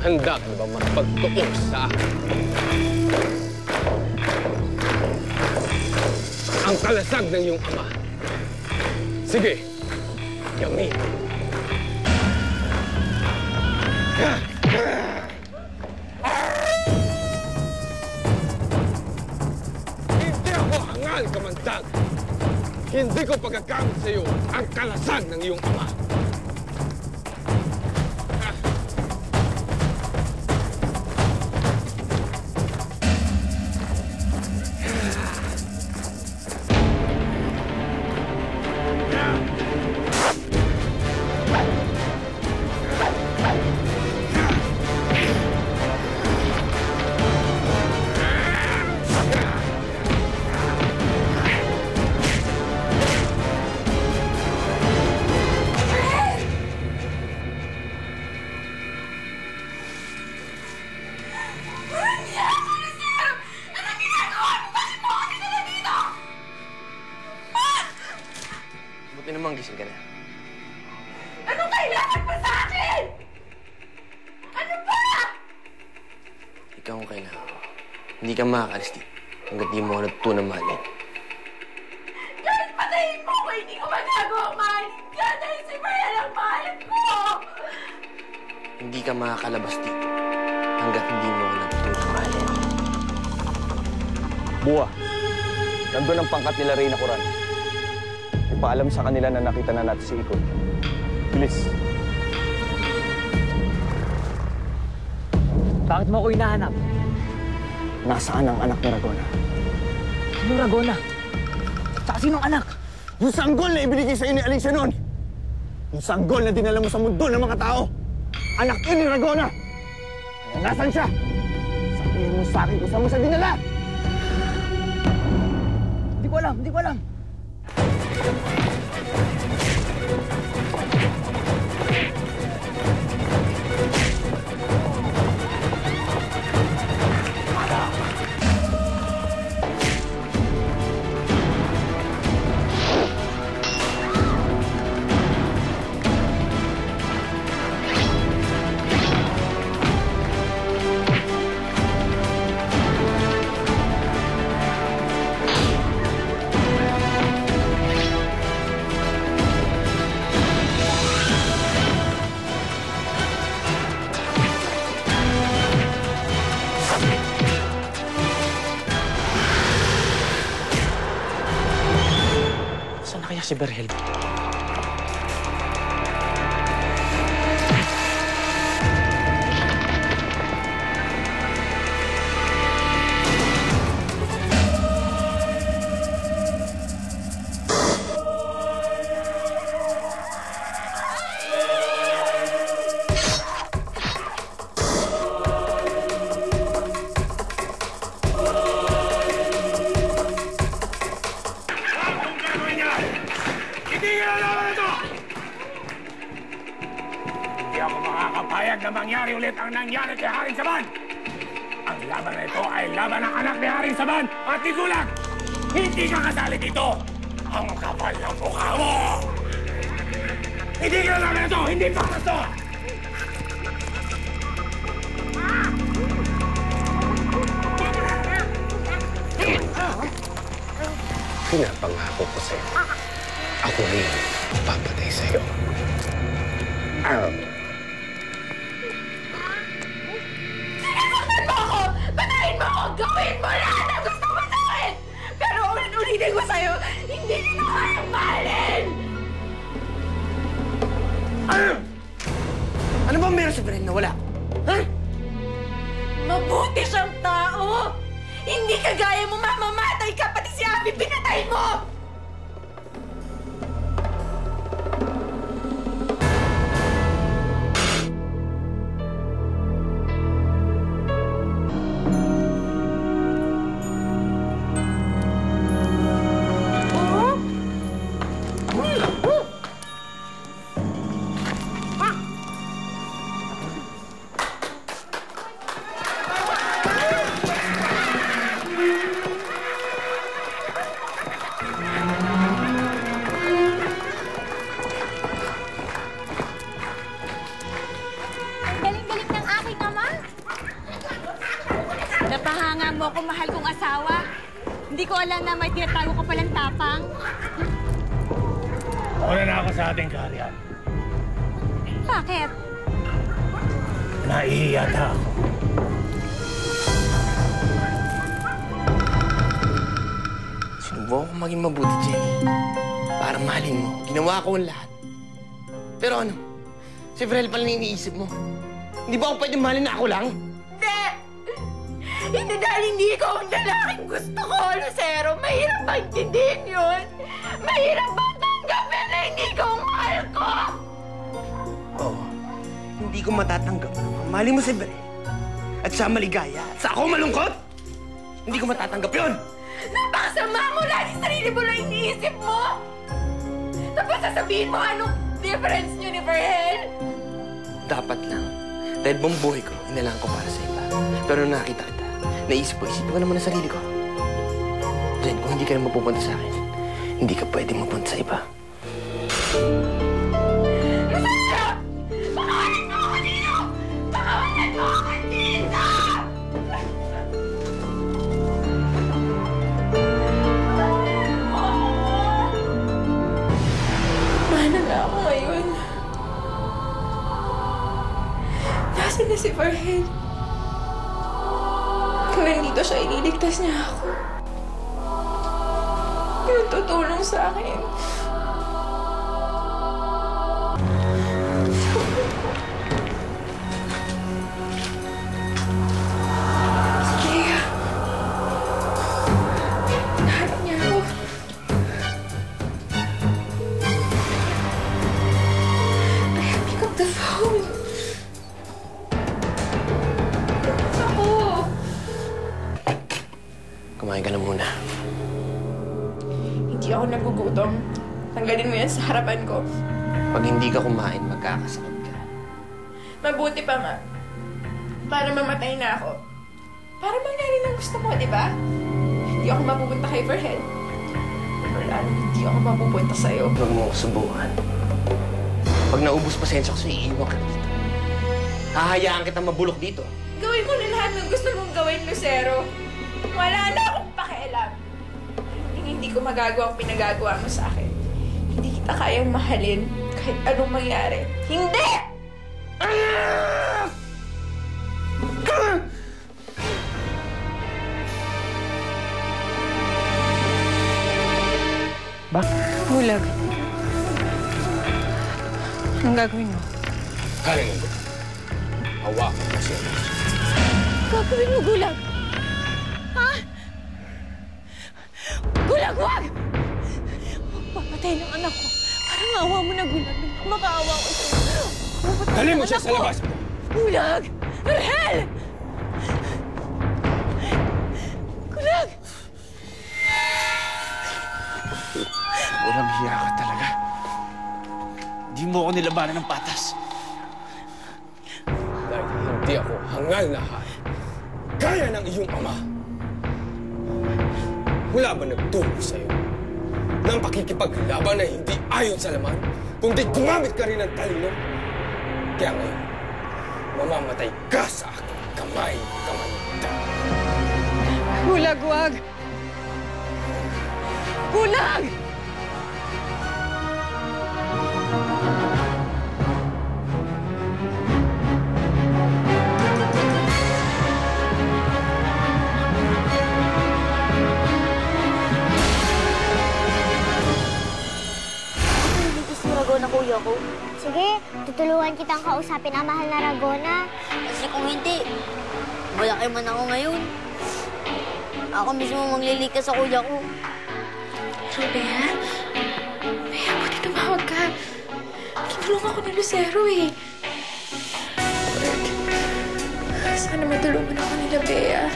Handa ka na ba magpagtuos sa akin? Ang kalasag ng iyong ama. Sige, gamitin. Hindi ako hangal, kamandag. Hindi ko pagkakamit sa iyo ang kalasag ng iyong ama. Buti naman gising ka na. Anong kailangan mo sa akin? Ano ba? Ikaw ang kailangan ko. Hindi ka makakalis dito hanggat di mo ako natutunang mahalin. Kahit patayin mo ko, hindi ko magagawang mahalin ka dahil si Brian ang mahal ko! Hindi ka makakalabas dito hanggat hindi mo ako natutunang mahalin. Buwa, nandun ang pangkat nila Reyna Coran. Ipaalam sa kanila na nakita na natin si Ikoy. Bilis. Bakit mo ako hinahanap? Nasaan ang anak ni Ragona? Sinong Ragona? Saka sinong anak? Yung sanggol na ibinigay sa iyo ni Alicia noon! Yung sanggol na dinala mo sa mundo ng mga tao! Anak yun ni Ragona! Kaya nasan siya? Sabihin mo sa akin kung saan mo siya dinala! Hindi ko alam, hindi ko alam. Saan na kaya si Berhel? Hindi ako makakapayag na mangyari ulit ang nangyari kay Haring Saban. Ang laban na ito ay laban ng anak ni Haring Saban at ni Gulag. Hindi ka kasali dito. Ang kapal ng mukha mo. Hindi ka namin ito. Hindi para ito. Pinapangako ko sa'yo. Ako rin papatay sa'yo. Sinasaktan mo ako! Patayin mo ako! Gawin mo lahat ang gusto mo sa akin! Pero ulit-ulitin ko sa'yo, hindi kita kayang mahalin! Ano bang meron sa Bren na wala? Ha? Mabuti siyang tao! Hindi kagaya mo mamamatay ka, pati si Abby pinatay mo! mo ako mahal kong asawa. Hindi ko alam na may tinatago ka palang tapang. Una na ako sa ating kaharian. Bakit? Naihiyata ako. Sinubukan ko maging mabuti, Jenny. Para mahalin mo. Ginawa ko ang lahat. Pero ano? Si Frel pala na iniisip mo. Hindi ba ako pwede mahalin na ako lang? Hindi! Hindi dahil hindi ikaw ang lalaking gusto ko, Lucero. Mahirap ba intindihin yun? Mahirap ba tanggapin na hindi ikaw ang mahal ko? Oo. Hindi ko matatanggap na mahalin mo si Frel. At siya maligaya. At sa ako malungkot? Hindi ko matatanggap yun! Napakasama mo! Lagi sarili mo lang iniisip mo! Tapos sasabihin mo anong difference niyo ni Verhel? Dapat lang. Dahil buong buhay ko, inalaan ko para sa iba. Pero nung nakita kita, naisip ko naman ang sarili ko. Jen, kung hindi ka na mapupunta sa akin, hindi ka pwede mapunta sa iba. Lucero! Pakawalan mo ako dito! Pakawalan mo ako dito! Paano na ako ngayon? Nasaan na si Verhel? Kung nandito siya, ililigtas niya ako. Yung tutulong sa akin. Si Lea. Nahanap niya ako. Lea, pick up the phone. Ako. Kumain ka na muna. Hindi ako nagugutom. Tanggalin mo yan sa harapan ko. Pag hindi ka kumain, magkakasakit ka. Mabuti pa nga. Para mamatay na ako. Para mangyari ng gusto mo, di ba? Hindi ako mapupunta kay Verhel. Pero lalo, hindi ako mapupunta sa'yo. Huwag mo ako subukan. Pag naubos pasensya ko sa'yo, iiwan ka dito. Hahayaan kita mabulok dito. Gawin mo na lahat ng gusto mong gawin, Lucero. Wala na akong pakialam. Hindi ko magagawa ang pinagagawa mo sa akin. Hindi kita kayang mahalin kahit anong mangyari. Hindi! Bulag. Anong gagawin mo? Galing mo. Hawakan mo siya. Gagawin mo, Gulag? Ha? Gulag, wag! Papatay ng anak ko. Parang awa mo na, Gulag. Makaawa ko sa'yo. Dali mo siya sa labas! Gulag! Verhel! Gulag! Walang hiya ka talaga. Di mo ako nilabanan ng patas. Dahil hindi ako hangal na hari. Kaya ng iyong ama. Wala ba nagturo sa'yo ng pakikipaglaban na hindi ayon sa laman, kundi gumamit ka rin ng talino? Kaya ngayon, mamamatay ka sa aking kamay, kamanda. Gulag, wag! Gulag! Na kuya ko. Sige, tutulungan kitang kausapin ang mahal na Ragona. Kasi kung hindi, malaki man ako ngayon. Ako mismo manglilikas sa kuya ko. Pero Bea, buti tumawag ka. Kinulong ako ni Lucero eh. Sana matulungan ako nila, Bea.